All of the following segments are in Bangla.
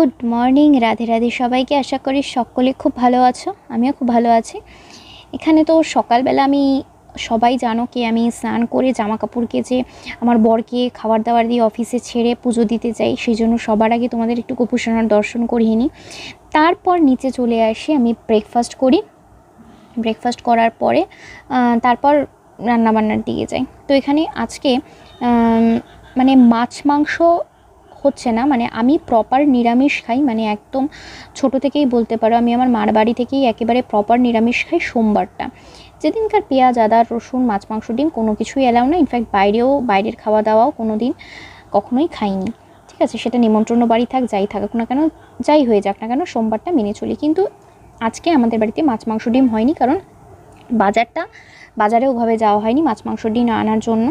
গুড মর্নিং, রাধে রাধে সবাইকে। আশা করি সকলে খুব ভালো আছো, আমিও খুব ভালো আছি। এখানে তো সকালবেলা আমি সবাই জানো কি আমি স্নান করে জামা কাপড় কেচে আমার বরকে খাবার দাবার দিয়ে অফিসে ছেড়ে পুজো দিতে যাই, সেই জন্য সবার আগে তোমাদের একটু গোপুসোনার দর্শন করিয়ে নিই। তারপর নিচে চলে আসি, আমি ব্রেকফাস্ট করি। ব্রেকফাস্ট করার পরে তারপর রান্নাবান্নার দিকে যাই। তো এখানে আজকে মানে মাছ মাংস হচ্ছে না, মানে আমি প্রপার নিরামিষ খাই, মানে একদম ছোট থেকেই বলতে পারো আমি আমার মার বাড়ি থেকেই একেবারে প্রপার নিরামিষ খাই। সোমবারটা যেদিনকার পেঁয়াজ আদা রসুন মাছ মাংস ডিম কোনো কিছুই অ্যালাউ না, ইনফ্যাক্ট বাইরের খাওয়া দাওয়াও কোনো দিন কখনোই খাইনি। ঠিক আছে, সেটা নিমন্ত্রণ বাড়ি থাক যাই থাকুক না কেন, যাই হয়ে যাক না কেন, সোমবারটা মেনে চলি। কিন্তু আজকে আমাদের বাড়িতে মাছ মাংস ডিম হয়নি, কারণ বাজারে ওভাবে যাওয়া হয়নি মাছ মাংস ডিম আনার জন্য।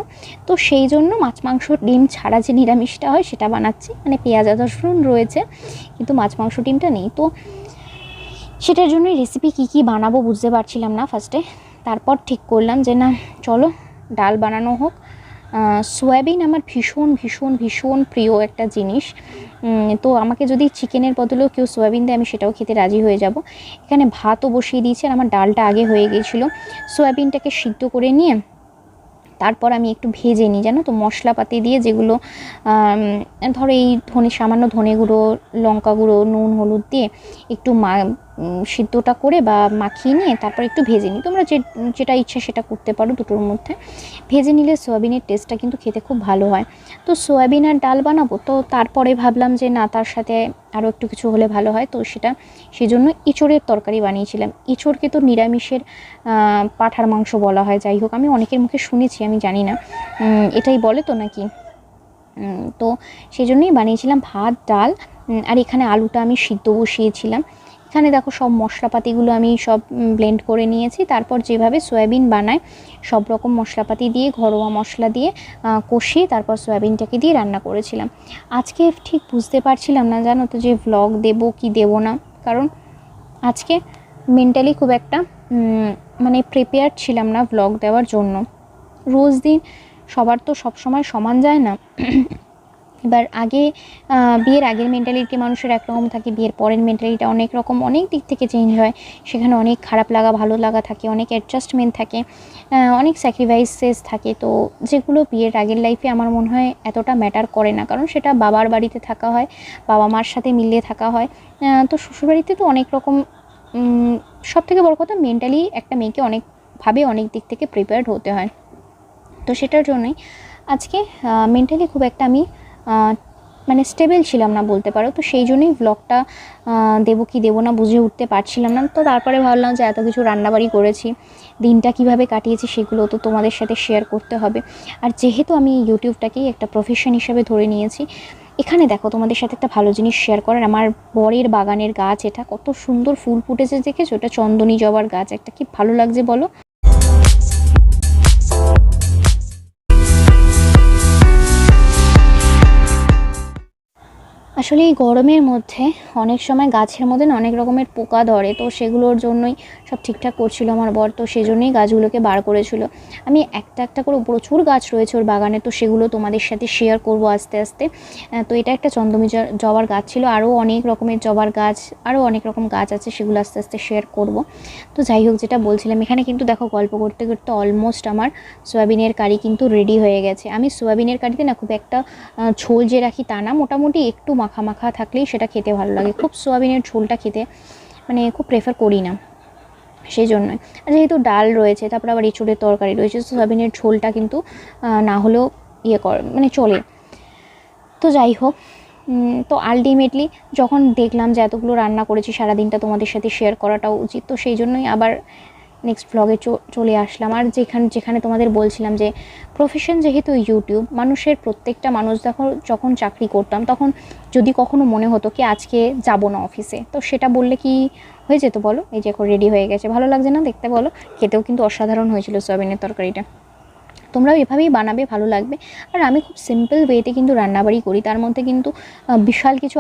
তো সেই জন্য মাছ মাংস ডিম ছাড়া যে নিরামিষটা হয় সেটা বানাচ্ছি, মানে পেঁয়াজ আদা রসুন রয়েছে কিন্তু মাছ মাংস ডিমটা নেই। তো সেটার জন্য রেসিপি কি বানাবো বুঝতে পারছিলাম না ফার্স্টে। তারপর ঠিক করলাম যে না, চলো ডাল বানানো হোক। সয়াবিন আমার ভীষণ ভীষণ ভীষণ প্রিয় একটা জিনিস। তো আমাকে যদি চিকেনের বদলেও কেউ সয়াবিন দেয় আমি সেটাও খেতে রাজি হয়ে যাব। এখানে ভাতও বসিয়ে দিয়েছি আর আমার ডালটা আগে হয়ে গিয়েছিলো। সয়াবিনটাকে সিদ্ধ করে নিয়ে তারপর আমি একটু ভেজে নিই, জানো তো, মশলাপাতি দিয়ে, যেগুলো ধরো এই সামান্য ধনে গুঁড়ো, লঙ্কা গুঁড়ো, নুন হলুদ দিয়ে একটু সিদ্ধটা করে বা মাখিয়ে নিয়ে তারপর একটু ভেজে নিই। তোমরা যেটা ইচ্ছা সেটা করতে পারো, দুটোর মধ্যে ভেজে নিলে সয়াবিনের টেস্টটা কিন্তু খেতে খুব ভালো হয়। তো সয়াবিন আর ডাল বানাবো, তো তারপরে ভাবলাম যে না, তার সাথে আরও একটু কিছু হলে ভালো হয়। তো সেই জন্য এঁচোড়ের তরকারি বানিয়েছিলাম। এঁচোড়কে তো নিরামিষের পাঁঠার মাংস বলা হয়, যাই হোক আমি অনেকের মুখে শুনেছি, আমি জানি না এটাই বলে তো নাকি। তো সেই জন্যই বানিয়েছিলাম ভাত ডাল। আর এখানে আলুটা আমি সিদ্ধ বসিয়েছিলাম। এখানে দেখো সব মশলাপাতিগুলো আমি সব ব্লেন্ড করে নিয়েছি। তারপর যেভাবে সয়াবিন বানায় সব রকম মশলাপাতি দিয়ে, ঘরোয়া মশলা দিয়ে কষিয়ে তারপর সয়াবিনটাকে দিয়ে রান্না করেছিলাম। আজকে ঠিক বুঝতে পারছিলাম না, জানো তো, যে ভ্লগ দেব কি দেব না, কারণ আজকে মেন্টালি খুব একটা মানে প্রিপেয়ার ছিলাম না ভ্লগ দেওয়ার জন্য। রোজ দিন সবার তো সবসময় সমান যায় না। এবার বিয়ের আগের মেন্টালিটি মানুষের একরকম থাকে, বিয়ের পরের মেন্টালিটি অনেক রকম, অনেক দিক থেকে চেঞ্জ হয়। সেখানে অনেক খারাপ লাগা ভালো লাগা থাকে, অনেক অ্যাডজাস্টমেন্ট থাকে, অনেক স্যাক্রিফাইসেস থাকে। তো যেগুলো বিয়ের আগের লাইফে আমার মনে হয় এতটা ম্যাটার করে না, কারণ সেটা বাবার বাড়িতে থাকা হয়, বাবা মার সাথে মিলিয়ে থাকা হয়। তো শ্বশুরবাড়িতে তো অনেক রকম, সব থেকে বড় কথা মেন্টালি একটা মেয়েকে অনেকভাবে অনেক দিক থেকে প্রিপেয়ার্ড হতে হয়। তো সেটার জন্যই আজকে মেন্টালি খুব একটা আমি মানে স্টেবল ছিলাম না বলতে পারো। তো সেই জন্যই ব্লগটা দেবো কি দেবো না বুঝে উঠতে পারছিলাম না। তো তারপরে ভাবলাম যে এত কিছু রান্নাবাড়ি করেছি, দিনটা কিভাবে কাটিয়েছি সেগুলো তো তোমাদের সাথে শেয়ার করতে হবে। আর যেহেতু আমি ইউটিউবটাকেই একটা প্রফেশন হিসেবে ধরে নিয়েছি, এখানে দেখো তোমাদের সাথে একটা ভালো জিনিস শেয়ার করার, আমার বরের বাগানের গাছ, এটা কত সুন্দর ফুল ফুটেছে দেখেছো, ওটা চন্দনী জবার গাছ, একটা কি ভালো লাগছে বলো। আসলে এই গরমের মধ্যে অনেক সময় গাছের মধ্যে অনেক রকমের পোকা ধরে, তো সেগুলোর জন্যই সব ঠিকঠাক করছিল আমার বর, তো সেই জন্যই গাছগুলোকে বার করেছিল। আমি একটা একটা করে প্রচুর গাছ রয়েছে ওর বাগানে, তো সেগুলো তোমাদের সাথে শেয়ার করব আস্তে আস্তে। তো এটা একটা চন্দ্রমী জবার গাছ ছিল, আরও অনেক রকমের জবার গাছ, আরও অনেক রকম গাছ আছে, সেগুলো আস্তে আস্তে শেয়ার করব। তো যাই হোক, যেটা বলছিলাম, এখানে কিন্তু দেখো গল্প করতে করতে অলমোস্ট আমার সয়াবিনের কারি কিন্তু রেডি হয়ে গেছে। আমি সয়াবিনের কারিতে না খুব একটা ঝোল যে রাখি তা না, মোটামুটি একটু মাখা মাখা থাকলেই সেটা খেতে ভালো লাগে। খুব সয়াবিনের ঝোলটা খেতে মানে খুব প্রেফার করি না, সেই জন্যই। আর যেহেতু ডাল রয়েছে, তারপর আবার এঁচোড়ের তরকারি রয়েছে, সয়াবিনের ঝোলটা কিন্তু না হলেও মানে চলে। তো যাই হোক, তো আলটিমেটলি যখন দেখলাম যে এতগুলো রান্না করেছি, সারাদিনটা তোমাদের সাথে শেয়ার করাটাও উচিত, তো সেই জন্যই আবার নেক্সট ভ্লগে চলে আসলাম। আর যেখানে তোমাদের বলছিলাম যে প্রফেশন যেহেতু ইউটিউব, প্রত্যেকটা মানুষ যখন চাকরি করতাম, তখন যদি কখনো মনে হতো কি আজকে যাব না অফিসে, তো সেটা বললে কি হয়ে যেত বলো। এই যে এখন রেডি হয়ে গেছে, ভালো লাগছে না দেখতে বলো। খেতেও কিন্তু অসাধারণ হয়েছিল সয়াবিনের তরকারিটা। তোমরাও এভাবেই বানাবে, ভালো লাগবে। আর আমি খুব সিম্পল ওয়েতে কিন্তু রান্নাবাড়ি করি, তার মধ্যে কিন্তু বিশাল কিছু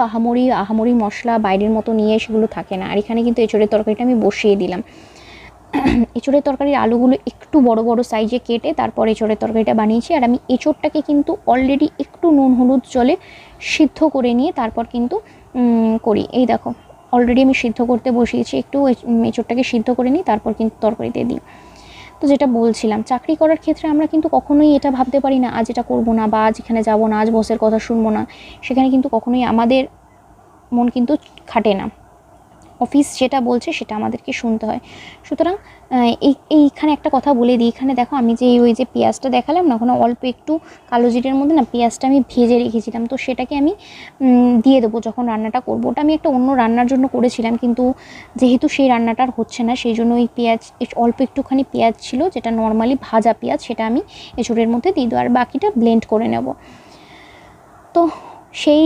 আহামরি মশলা বাইরের মতো নিয়ে সেগুলো থাকে না। আর এখানে কিন্তু এঁচোড়ের তরকারিটা আমি বসিয়ে দিলাম। এঁচোড়ের তরকারির আলুগুলো একটু বড় বড় সাইজে কেটে তারপর এঁচোড়ের তরকারিটা বানিয়েছি। আর আমি এঁচোড়টাকে কিন্তু অলরেডি একটু নুন হলুদ জলে সিদ্ধ করে নিয়ে তারপর কিন্তু করি। এই দেখো অলরেডি আমি সিদ্ধ করতে বসিয়েছি, একটু এঁচোড়টাকে সিদ্ধ করে নিই, তারপর কিন্তু তরকারিতে দিই। তো যেটা বলছিলাম, চাকরি করার ক্ষেত্রে আমরা কিন্তু কখনোই এটা ভাবতে পারি না আজ এটা করবো না, বা আজ এখানে যাবো না, আজ বসের কথা শুনবো না। সেখানে কিন্তু কখনোই আমাদের মন কিন্তু খাটে না, অফিস যেটা বলছে সেটা আমাদেরকে শুনতে হয়। সুতরাং এইখানে একটা কথা বলে দিই, এখানে দেখো আমি যে ওই যে পেঁয়াজটা দেখালাম না, ওখানে অল্প একটু কালো জিরের মধ্যে না পেঁয়াজটা আমি ভেজে রেখেছিলাম, তো সেটাকে আমি দিয়ে দেবো যখন রান্নাটা করবো। ওটা আমি একটা অন্য রান্নার জন্য করেছিলাম, কিন্তু যেহেতু সেই রান্নাটার হচ্ছে না, সেই জন্য ওই পেঁয়াজ অল্প একটুখানি পেঁয়াজ ছিল যেটা নর্মালি ভাজা পেঁয়াজ, সেটা আমি এঁচোড়ের মধ্যে দিয়ে দেবো, আর বাকিটা ব্লেন্ড করে নেব। তো সেই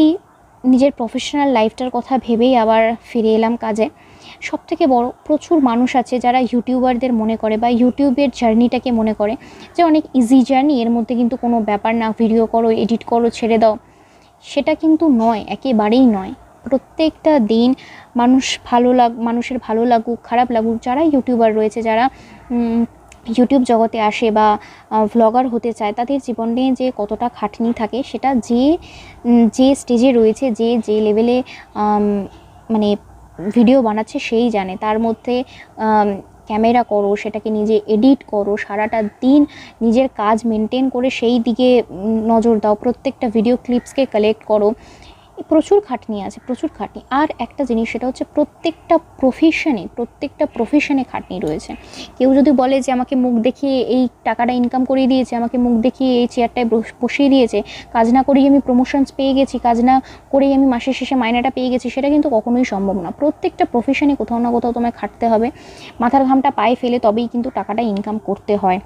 নিজের প্রফেশনাল লাইফটার কথা ভেবেই আবার ফিরে এলাম কাজে। সবথেকে বড়, প্রচুর মানুষ আছে যারা ইউটিউবারদের মনে করে বা ইউটিউবের জার্নিটাকে মনে করে যে অনেক ইজি জার্নি, এর মধ্যে কিন্তু কোনো ব্যাপার না, ভিডিও করো, এডিট করো, ছেড়ে দাও। সেটা কিন্তু নয়, একেবারেই নয়। প্রত্যেকটা দিন মানুষের ভালো লাগুক খারাপ লাগুক, যারা ইউটিউবার রয়েছে, যারা ইউটিউব জগতে আসে বা ভ্লগার হতে চায়, তাদের জীবনে যে কতটা খাটনি থাকে সেটা যে স্টেজে রয়েছে, যে লেভেলে মানে ভিডিও বানাচ্ছে সেই জানে। তার মধ্যে ক্যামেরা করো, সেটাকে নিজে এডিট করো, সারাটা দিন নিজের কাজ মেনটেন করে সেই দিকে নজর দাও, প্রত্যেকটা ভিডিও ক্লিপসকে কালেক্ট করো, প্রচুর খাটনি আছে, প্রচুর খাটনি। আর একটা জিনিস, সেটা হচ্ছে প্রত্যেকটা প্রফেশনে খাটনি রয়েছে। কেউ যদি বলে যে আমাকে মুখ দেখিয়ে এই টাকাটা ইনকাম করিয়ে দিয়েছে, আমাকে মুখ দেখিয়ে এই চেয়ারটায় বসিয়ে দিয়েছে, কাজ না করেই আমি প্রমোশনস পেয়ে গেছি, কাজ না করেই আমি মাসের শেষে মাইনেটা পেয়ে গেছি, সেটা কিন্তু কখনোই সম্ভব না। প্রত্যেকটা প্রফেশনে কোথাও না কোথাও তোমায় খাটতে হবে, মাথার ঘামটা পায়ে ফেলে তবেই কিন্তু টাকাটা ইনকাম করতে হয়।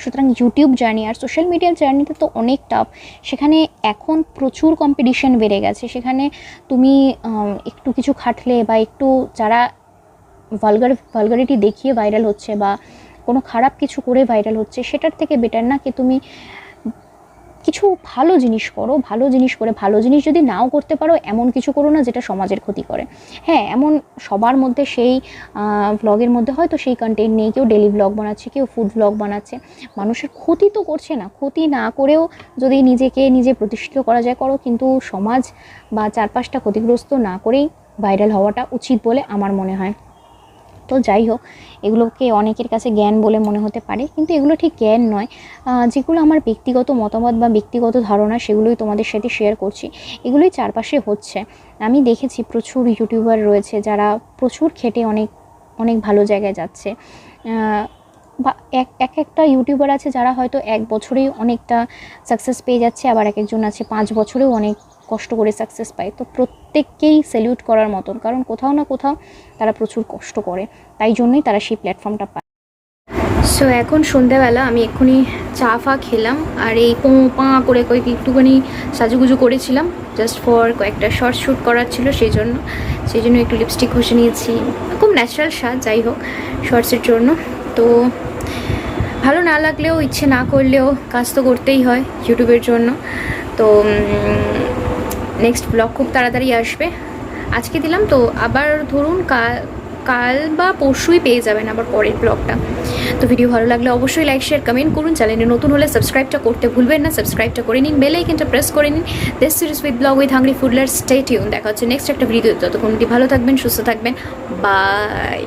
সুতরাং ইউটিউব জার্নি আর সোশ্যাল মিডিয়ার জার্নিতে তো অনেক টাফ। সেখানে এখন প্রচুর কম্পিটিশন বেড়ে গেছে। সেখানে তুমি একটু কিছু খাটলে বা একটু যারা ভালগারিটি দেখিয়ে ভাইরাল হচ্ছে বা কোনো খারাপ কিছু করে ভাইরাল হচ্ছে, সেটার থেকে বেটার না কি তুমি কিছু ভালো জিনিস করো, ভালো জিনিস করে, ভালো জিনিস যদি নাও করতে পারো এমন কিছু করো না যেটা সমাজের ক্ষতি করে। হ্যাঁ, এমন সবার মধ্যে সেই ভ্লগের মধ্যে হয়তো সেই কন্টেন্ট নেই, কেউ ডেলি ভ্লগ বানাচ্ছে, কেউ ফুড ভ্লগ বানাচ্ছে, মানুষের ক্ষতি তো করছে না। ক্ষতি না করেও যদি নিজে প্রতিষ্ঠিত করা যায় করো, কিন্তু সমাজ বা চারপাশটা ক্ষতিগ্রস্ত না করেই ভাইরাল হওয়াটা উচিত বলে আমার মনে হয়। তো যাই হোক, এগুলোকে অনেকের কাছে জ্ঞান বলে মনে হতে পারে, কিন্তু এগুলো ঠিক জ্ঞান নয়। যেগুলো আমার ব্যক্তিগত মতামত বা ব্যক্তিগত ধারণা, সেগুলোই তোমাদের সাথে শেয়ার করছি। এগুলোই চারপাশে হচ্ছে। আমি দেখেছি প্রচুর ইউটিউবার রয়েছে যারা প্রচুর খেটে অনেক অনেক ভালো জায়গায় যাচ্ছে, বা একটা ইউটিউবার আছে যারা হয়তো 1 বছরেই অনেকটা সাকসেস পেয়ে যাচ্ছে, আবার একজন আছে 5 বছরেও অনেক কষ্ট করে সাকসেস পায়। তো প্রত্যেককেই স্যালিউট করার মতন, কারণ কোথাও না কোথাও তারা প্রচুর কষ্ট করে, তাই জন্যই তারা সেই প্ল্যাটফর্মটা পায়। সো এখন সন্ধ্যাবেলা আমি এক্ষুনি চা ফা খেলাম, আর এই পা করে একটুখানি সাজুগুজু করেছিলাম জাস্ট ফর কয়েকটা শর্ট শ্যুট করার ছিল, সেই জন্য একটু লিপস্টিক ঘষে নিয়েছি, খুব ন্যাচারাল সাজ, যাই হোক শর্টসের জন্য। তো ভালো না লাগলেও, ইচ্ছে না করলেও কাজ তো করতেই হয় ইউটিউবের জন্য। তো নেক্সট ব্লগ খুব তাড়াতাড়ি আসবে, আজকে দিলাম তো আবার ধরুন কাল বা পরশুই পেয়ে যাবেন আবার পরের ব্লগটা। তো ভিডিও ভালো লাগলে অবশ্যই লাইক শেয়ার কমেন্ট করুন, চ্যানেলে নতুন হলে সাবস্ক্রাইবটা করতে ভুলবেন না, সাবস্ক্রাইবটা করে নিন, বেল আইকনটা প্রেস করে নিন। This series with blog with hungry foodler, stay tune. দেখা হচ্ছে নেক্সট একটা ভিডিও, ততক্ষণ ভালো থাকবেন, সুস্থ থাকবেন, বাই।